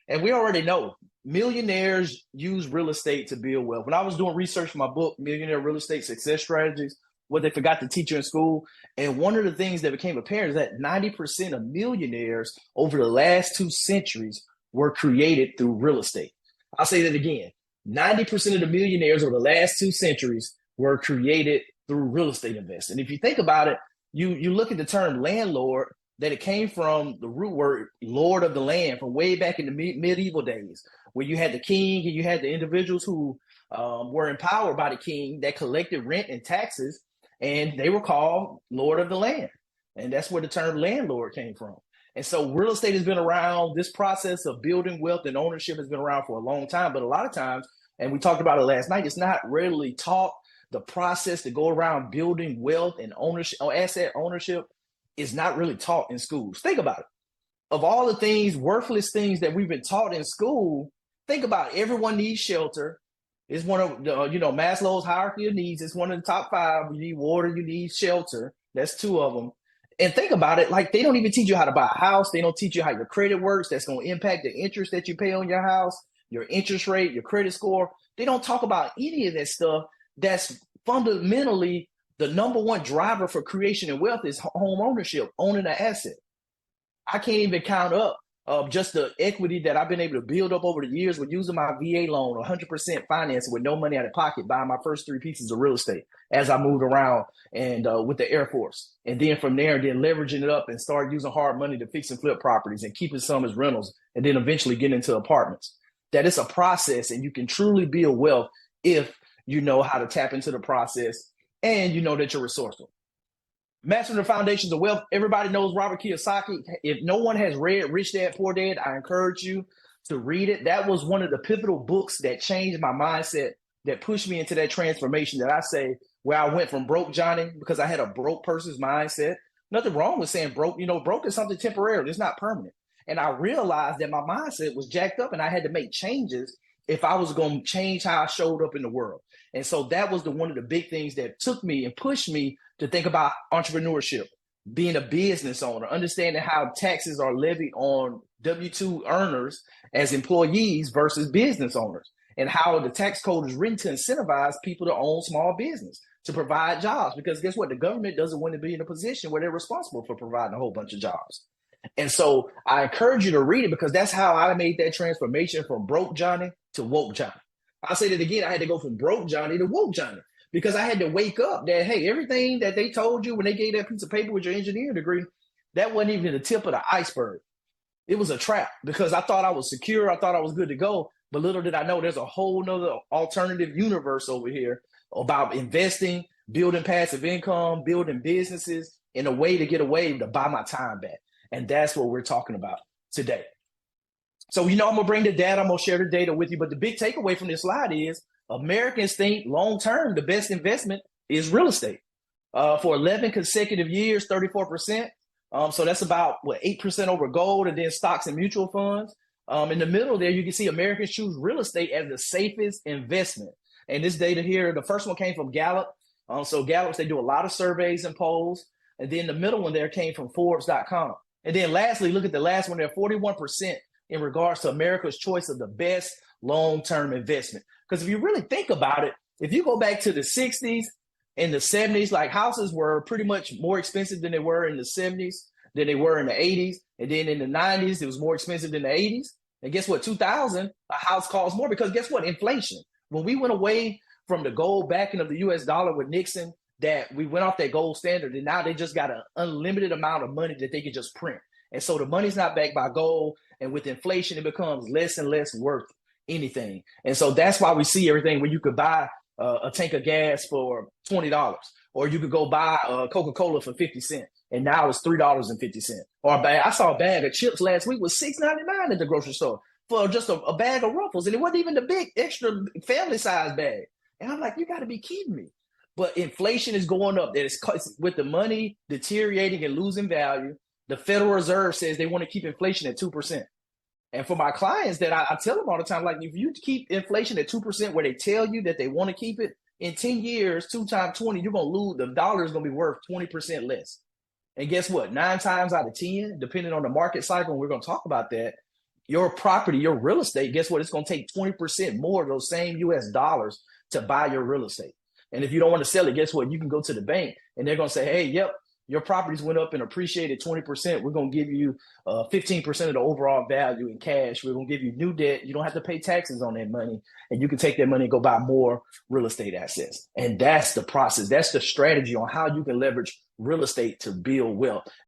And we already know millionaires use real estate to build wealth. When I was doing research for my book, Millionaire Real Estate Success Strategies, what they forgot to teach you in school. And one of the things that became apparent is that 90% of millionaires over the last 2 centuries were created through real estate. I'll say that again. 90% of the millionaires over the last 2 centuries were created through real estate investing. If you think about it, you look at the term landlord, that it came from the root word lord of the land from way back in the medieval days, where you had the king and you had the individuals who were empowered by the king that collected rent and taxes, and they were called lord of the land. And that's where the term landlord came from. And so real estate has been around. This process of building wealth and ownership has been around for a long time, but a lot of times, and we talked about it last night, it's not readily taught. The process to go around building wealth and ownership or asset ownership is not really taught in schools. Think about it. Of all the things, worthless things that we've been taught in school, think about it. Everyone needs shelter. It's one of the, Maslow's hierarchy of needs. It's one of the top five. You need water, you need shelter. That's two of them. And think about it, like they don't even teach you how to buy a house. They don't teach you how your credit works. That's going to impact the interest that you pay on your house, your interest rate, your credit score. They don't talk about any of that stuff. That's fundamentally the number one driver for creation and wealth is home ownership, owning an asset. I can't even count up just the equity that I've been able to build up over the years with using my VA loan, 100% financing with no money out of pocket, buying my first 3 pieces of real estate as I moved around and with the Air Force. And then from there, then leveraging it up and start using hard money to fix and flip properties and keeping some as rentals and then eventually getting into apartments. That it's a process and you can truly build wealth if you know how to tap into the process and you know that you're resourceful. Mastering the Foundations of Wealth. Everybody knows Robert Kiyosaki. If no one has read Rich Dad, Poor Dad, I encourage you to read it. That was one of the pivotal books that changed my mindset, that pushed me into that transformation that I say, where I went from broke Johnny, because I had a broke person's mindset. Nothing wrong with saying broke. Broke is something temporary. It's not permanent. And I realized that my mindset was jacked up and I had to make changes if I was going to change how I showed up in the world. And so that was one of the big things that took me and pushed me to think about entrepreneurship, being a business owner, understanding how taxes are levied on W-2 earners as employees versus business owners, and how the tax code is written to incentivize people to own small business, to provide jobs. Because guess what? The government doesn't want to be in a position where they're responsible for providing a whole bunch of jobs. And so I encourage you to read it, because that's how I made that transformation from broke Johnny to woke Johnny. I'll say that again. I had to go from broke Johnny to woke Johnny, because I had to wake up that, hey, everything that they told you when they gave that piece of paper with your engineering degree, that wasn't even the tip of the iceberg. It was a trap, because I thought I was secure. I thought I was good to go. But little did I know there's a whole nother alternative universe over here about investing, building passive income, building businesses, in a way to get away to buy my time back. And that's what we're talking about today. So, I'm going to bring the data. I'm going to share the data with you. But the big takeaway from this slide is Americans think long-term, the best investment is real estate. For 11 consecutive years, 34%. So that's about, 8% over gold, and then stocks and mutual funds. In the middle there, you can see Americans choose real estate as the safest investment. And this data here, the first one came from Gallup. So Gallup, they do a lot of surveys and polls. And then the middle one there came from Forbes.com. And then lastly, look at the last one there, 41% in regards to America's choice of the best long-term investment. Because if you really think about it, if you go back to the 60s and the 70s, like houses were pretty much more expensive than they were in the 70s, than they were in the 80s. And then in the 90s, it was more expensive than the 80s. And guess what? 2000, a house costs more, because guess what? Inflation. When we went away from the gold backing of the US dollar with Nixon, that we went off that gold standard, and now they just got an unlimited amount of money that they can just print. And so the money's not backed by gold. And with inflation, it becomes less and less worth anything. And so that's why we see everything where you could buy a tank of gas for $20, or you could go buy a Coca-Cola for 50 cents. And now it's $3.50. Or I saw a bag of chips last week was $6.99 at the grocery store for just a bag of Ruffles. And it wasn't even the big extra family size bag. And I'm like, you got to be kidding me. But inflation is going up. That is with the money deteriorating and losing value. The Federal Reserve says they want to keep inflation at 2%. And for my clients, that I tell them all the time, like, if you keep inflation at 2%, where they tell you that they want to keep it, in 10 years, 2 times 20, you're going to lose. The dollar is going to be worth 20% less. And guess what? 9 times out of 10, depending on the market cycle, and we're going to talk about that, your property, your real estate, guess what? It's going to take 20% more of those same US dollars to buy your real estate. And if you don't want to sell it, guess what? You can go to the bank and they're going to say, hey, yep, your properties went up and appreciated 20%. We're going to give you 15% of the overall value in cash. We're going to give you new debt. You don't have to pay taxes on that money. And you can take that money and go buy more real estate assets. And that's the process. That's the strategy on how you can leverage real estate to build wealth.